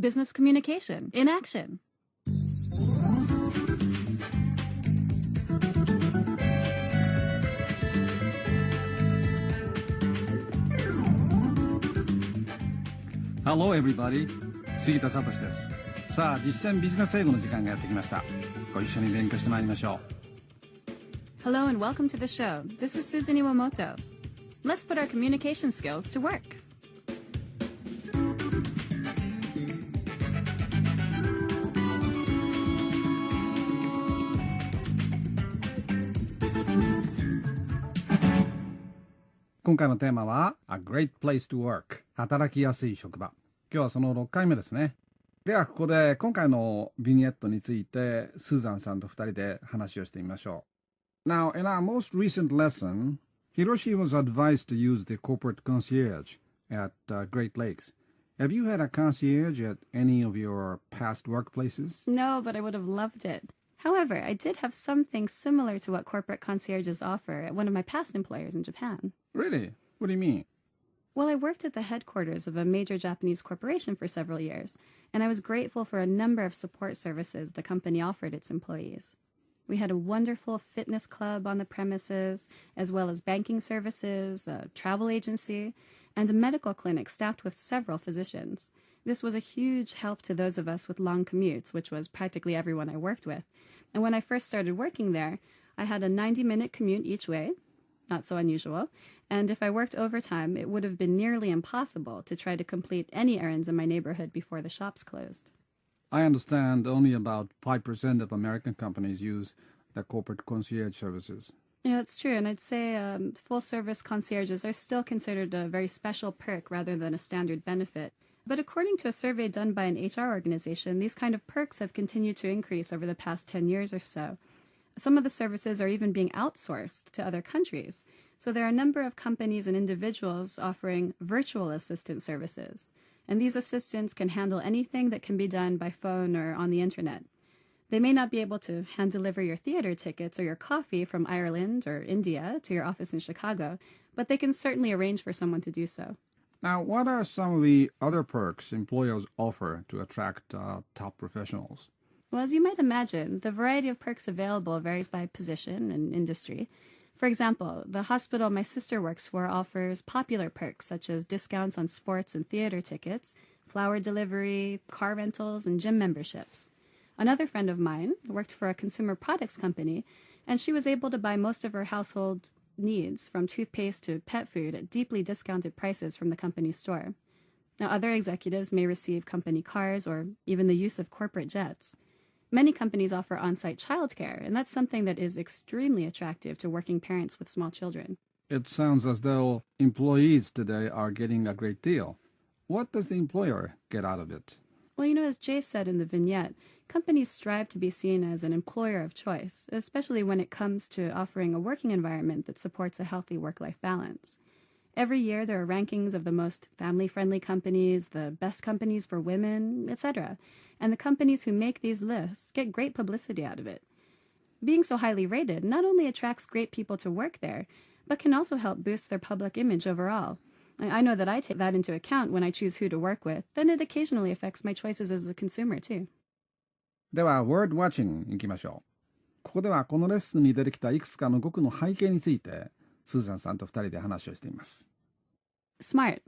Business communication in action. Hello everybody. 杉田聡です。さあ、実践ビジネス英語の時間がやってきました。ご一緒に勉強してまいりましょう。Hello and welcome to the show. This is Susan Iwamoto. Let's put our communication skills to work. 今回のテーマは A great place to work 働きやすい職場。今日はその6回目ですね。ではここで今回のビニエットについてスーザンさんと2人で話をしてみましょう。Now, in our most recent lesson, Hiroshi was advised to use the corporate concierge at Great Lakes. Have you had a concierge at any of your past workplaces? No, but I would have loved it. However, I did have something similar to what corporate concierges offer at one of my past employers in Japan. Really? What do you mean? Well, I worked at the headquarters of a major Japanese corporation for several years, and I was grateful for a number of support services the company offered its employees. We had a wonderful fitness club on the premises, as well as banking services, a travel agency, and a medical clinic staffed with several physicians. This was a huge help to those of us with long commutes, which was practically everyone I worked with. And when I first started working there, I had a 90-minute commute each way, not so unusual, and if I worked overtime, it would have been nearly impossible to try to complete any errands in my neighborhood before the shops closed. I understand only about 5% of American companies use the corporate concierge services. Yeah, that's true, and I'd say full-service concierges are still considered a very special perk rather than a standard benefit. But according to a survey done by an HR organization, these kind of perks have continued to increase over the past 10 years or so. Some of the services are even being outsourced to other countries. So there are a number of companies and individuals offering virtual assistant services. And these assistants can handle anything that can be done by phone or on the internet. They may not be able to hand deliver your theater tickets or your coffee from Ireland or India to your office in Chicago, but they can certainly arrange for someone to do so. Now, what are some of the other perks employers offer to attract top professionals? Well, as you might imagine, the variety of perks available varies by position and industry. For example, the hospital my sister works for offers popular perks such as discounts on sports and theater tickets, flower delivery, car rentals, and gym memberships. Another friend of mine worked for a consumer products company, and she was able to buy most of her household needs, from toothpaste to pet food, at deeply discounted prices from the company's store. Now, other executives may receive company cars or even the use of corporate jets. Many companies offer on-site childcare, and that's something that is extremely attractive to working parents with small children. It sounds as though employees today are getting a great deal. What does the employer get out of it? Well, as Jay said in the vignette, companies strive to be seen as an employer of choice, especially when it comes to offering a working environment that supports a healthy work-life balance. Every year, there are rankings of the most family-friendly companies, the best companies for women, etc., and the companies who make these lists get great publicity out of it. Being so highly rated not only attracts great people to work there, but can also help boost their public image overall. I know that I take that into account when I choose who to work with, and it occasionally affects my choices as a consumer too. では、word watching に行きましょう。ここではこのレッスンに出てきたいくつかの語句の背景について、スーザンさんと2人で話をしています。Smart。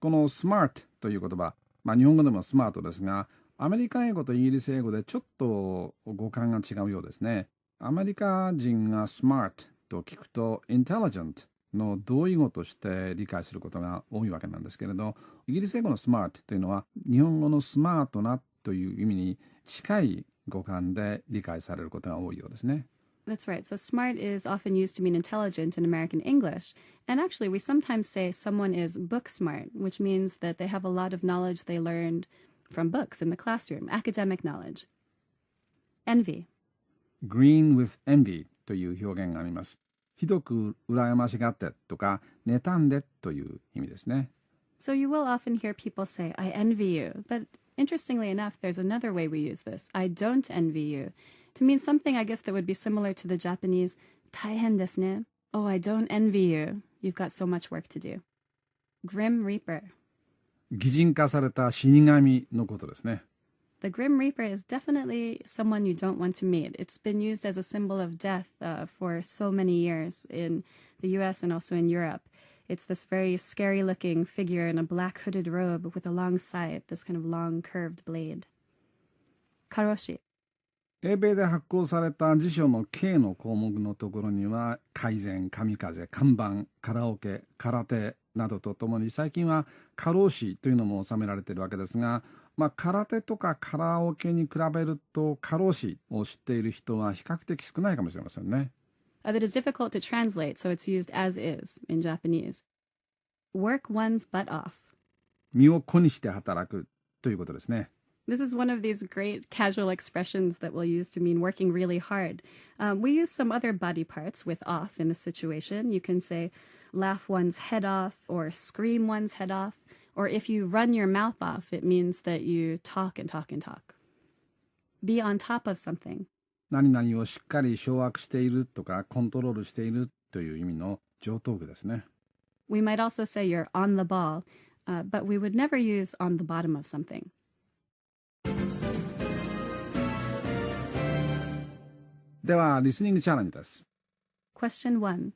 この smart という言葉、日本語でもスマートですが、アメリカ英語とイギリス英語でちょっと語感が違うようですね。アメリカ人が smart と聞くと intelligent の同義語として理解することが多いわけなんですけれど、イギリス英語の smart というのは日本語のスマートなという意味に近い語感で理解されることが多いようですね。That's right. So smart is often used to mean intelligent in American English. And actually, we sometimes say someone is book smart, which means that they have a lot of knowledge they learned from books in the classroom, academic knowledge. Envy. Green with envy という表現があります。ひどく羨ましがってとか、妬んでという意味ですね。So you will often hear people say, I envy you. But interestingly enough, there's another way we use this, I don't envy you, to mean something I guess that would be similar to the Japanese, 大変ですね. Oh, I don't envy you. You've got so much work to do. Grim Reaper. 擬人化された死神のことですね。The Grim Reaper is definitely someone you don't want to meet. It's been used as a symbol of death for so many years in the US and also in Europe. It's this very scary-looking figure in a black hooded robe with a long scythe, this kind of long curved blade. カロシ。英米で発行された辞書の K の項目のところには改善、神風、看板、カラオケ、空手などとともに最近は過労死というのも収められているわけですが、空手とかカラオケに比べると過労死を知っている人は比較的少ないかもしれませんね。That is difficult to translate, so it's used as is in Japanese. Work one's butt off. 身を粉にして働くということですね。This is one of these great casual expressions that we'll use to mean working really hard. We use some other body parts with off in this situation. You can say laugh one's head off or scream one's head off. Or if you run your mouth off, it means that you talk and talk and talk. Be on top of something. 何々をしっかり掌握しているとかコントロールしているという意味の常套句ですね。We might also say you're on the ball, but we would never use on the bottom of something. では、リスニングチャレンジです。Question 1.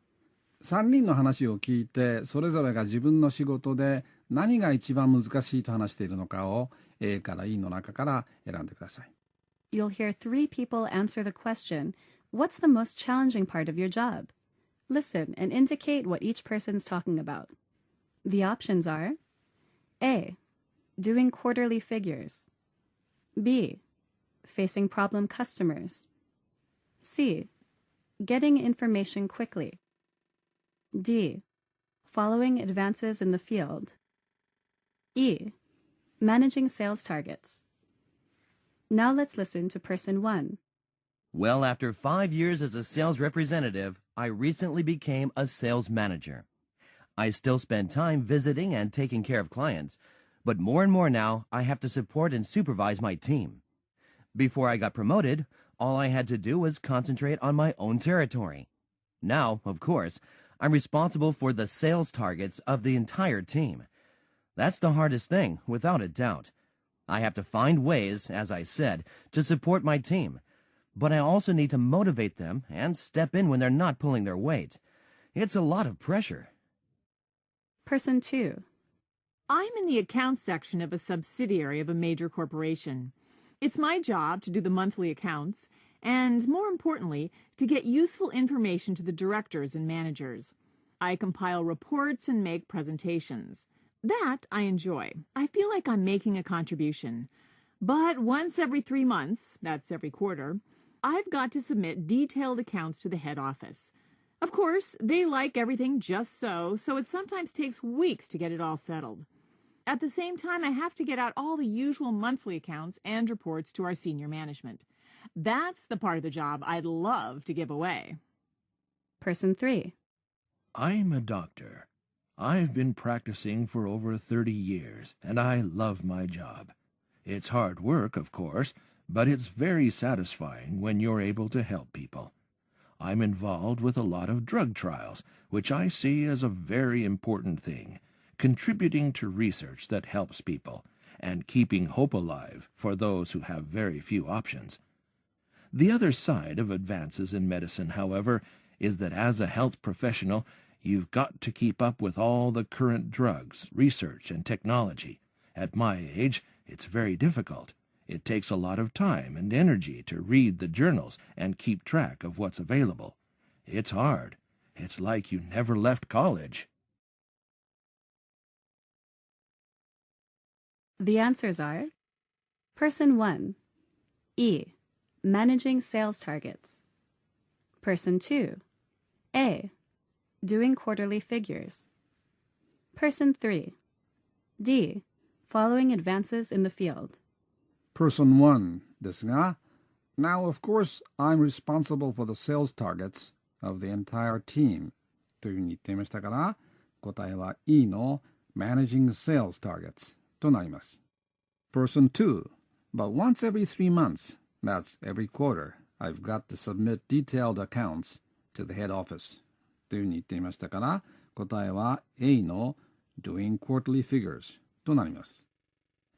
3人の話を聞いて、それぞれが自分の仕事で何が一番難しいと話しているのかを A から E の中から選んでください。You'll hear 3 people answer the question, what's the most challenging part of your job? Listen and indicate what each person's talking about. The options are A. Doing quarterly figures. B. Facing problem customers. C. Getting information quickly. D. Following advances in the field. E. Managing sales targets. Now let's listen to person 1. Well, after 5 years as a sales representative, I recently became a sales manager. I still spend time visiting and taking care of clients, but more and more now, I have to support and supervise my team. Before I got promoted, all I had to do was concentrate on my own territory. Now, of course, I'm responsible for the sales targets of the entire team. That's the hardest thing, without a doubt. I have to find ways, as I said, to support my team. But I also need to motivate them and step in when they're not pulling their weight. It's a lot of pressure. Person 2. I'm in the accounts section of a subsidiary of a major corporation. It's my job to do the monthly accounts and, more importantly, to get useful information to the directors and managers. I compile reports and make presentations. That I enjoy. I feel like I'm making a contribution. But once every 3 months, that's every quarter, I've got to submit detailed accounts to the head office. Of course, they like everything just so it sometimes takes weeks to get it all settled. At the same time, I have to get out all the usual monthly accounts and reports to our senior management. That's the part of the job I'd love to give away. Person 3. I'm a doctor. I've been practicing for over 30 years, and I love my job. It's hard work, of course, but it's very satisfying when you're able to help people. I'm involved with a lot of drug trials, which I see as a very important thing, contributing to research that helps people, and keeping hope alive for those who have very few options. The other side of advances in medicine, however, is that as a health professional, you've got to keep up with all the current drugs, research, and technology. At my age, it's very difficult. It takes a lot of time and energy to read the journals and keep track of what's available. It's hard. It's like you never left college. The answers are Person 1. E. Managing sales targets. Person 2. A. Doing quarterly figures. Person 3. D. Following advances in the field. Person 1 ですが、Now, of course, I'm responsible for the sales targets of the entire team というふうに言っていましたから、答えは E の Managing Sales Targets となります。Person 2. But once every 3 months, that's every quarter, I've got to submit detailed accounts to the head office というふうに言っていましたから、答えは A の Doing Quarterly Figures ととなります。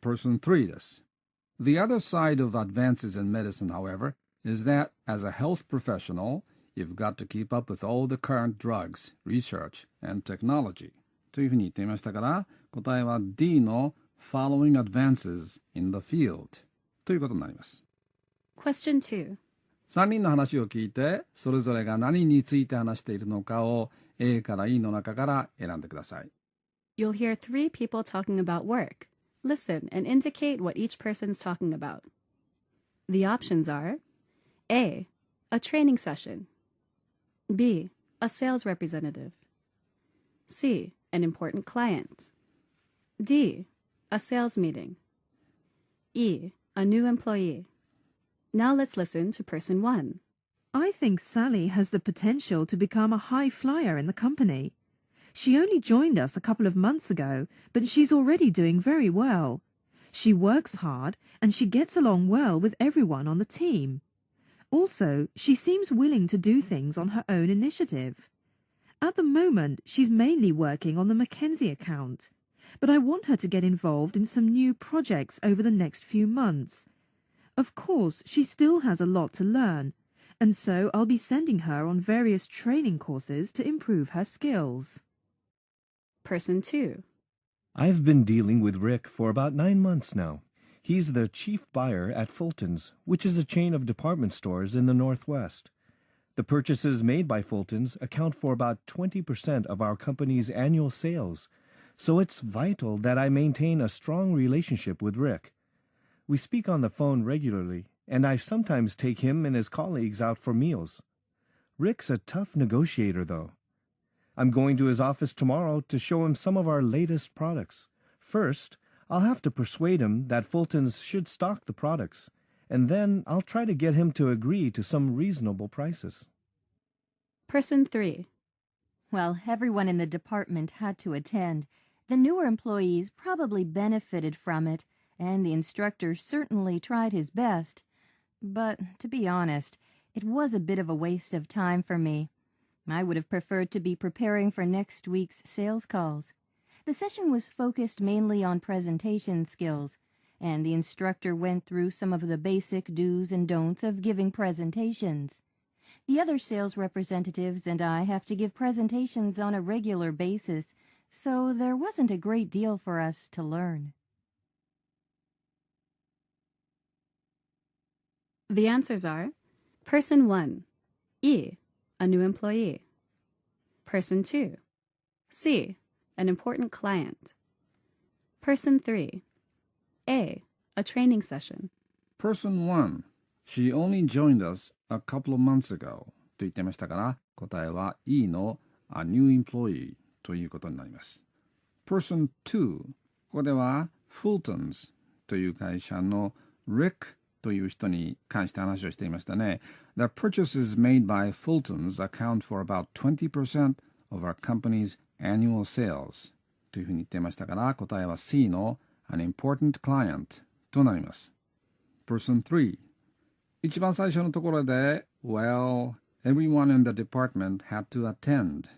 Person 3です。The other side of advances in medicine, however, is that as a health professional, you've got to keep up with all the current drugs, research, and technology. というふうに言っていましたから、答えは D の Following advances in the field ということになります。Question 2. 3人の話を聞いて、それぞれが何について話しているのかを A から E の中から選んでください。You'll hear 3 people talking about work. Listen and indicate what each person's talking about. The options are A. A training session. B. A sales representative. C. An important client. D. A sales meeting. E. A new employee. Now let's listen to person 1. I think Sally has the potential to become a high flyer in the company. She only joined us a couple of months ago, but she's already doing very well. She works hard and she gets along well with everyone on the team. Also, she seems willing to do things on her own initiative. At the moment, she's mainly working on the Mackenzie account, but I want her to get involved in some new projects over the next few months. Of course, she still has a lot to learn, and so I'll be sending her on various training courses to improve her skills. Person 2. I've been dealing with Rick for about 9 months now. He's the chief buyer at Fulton's, which is a chain of department stores in the Northwest. The purchases made by Fulton's account for about 20% of our company's annual sales, so it's vital that I maintain a strong relationship with Rick. We speak on the phone regularly, and I sometimes take him and his colleagues out for meals. Rick's a tough negotiator, though. I'm going to his office tomorrow to show him some of our latest products. First, I'll have to persuade him that Fulton's should stock the products, and then I'll try to get him to agree to some reasonable prices. Person 3. Well, everyone in the department had to attend. The newer employees probably benefited from it, and the instructor certainly tried his best. But, to be honest, it was a bit of a waste of time for me. I would have preferred to be preparing for next week's sales calls. The session was focused mainly on presentation skills, and the instructor went through some of the basic do's and don'ts of giving presentations. The other sales representatives and I have to give presentations on a regular basis, so there wasn't a great deal for us to learn. The answers are Person 1. E. A new employee. Person 2. C. An important client. Person 3. A. A training session. Person 1. She only joined us a couple of months ago と言ってましたから、答えは E の A new employee ということになります。Person 2. ここでは Fulton's という会社の Rick という人に関して話をしていましたね。The purchases made by Fulton's account for about 20% of our company's annual sales というふうに言っていましたから、答えは C の An important client となります。Person 3. 一番最初のところで Well, everyone in the department had to attend と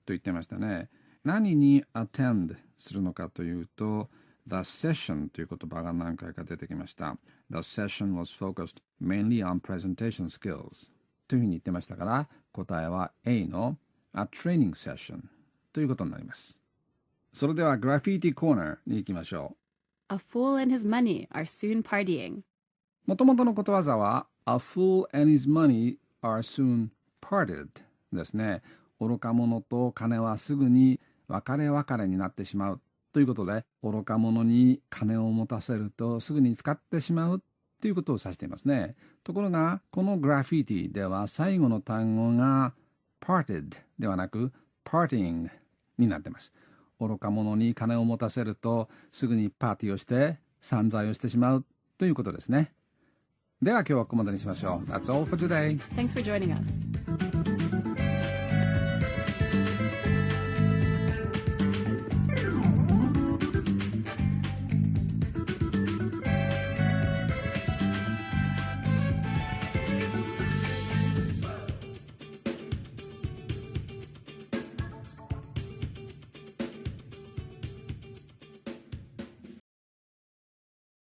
言ってましたね。何に attend するのかというとThe session という言葉が何回か出てきました。The session was focused mainly on presentation skills というふうに言ってましたから、答えは A の A training session ということになります。それではグラフィティコーナーに行きましょA fool and his money are soon partying. う。もともとのことわざは A fool and his money are soon parted ですね。愚か者と金はすぐに別れ別れになってしまう。ということで、愚か者に金を持たせるとすぐに使ってしまうということを指していますね。ところが、このグラフィティでは最後の単語が parted ではなく partying になっています。愚か者に金を持たせるとすぐにパーティーをして散財をしてしまうということですね。では今日はここまでにしましょう。That's all for today. Thanks for joining us.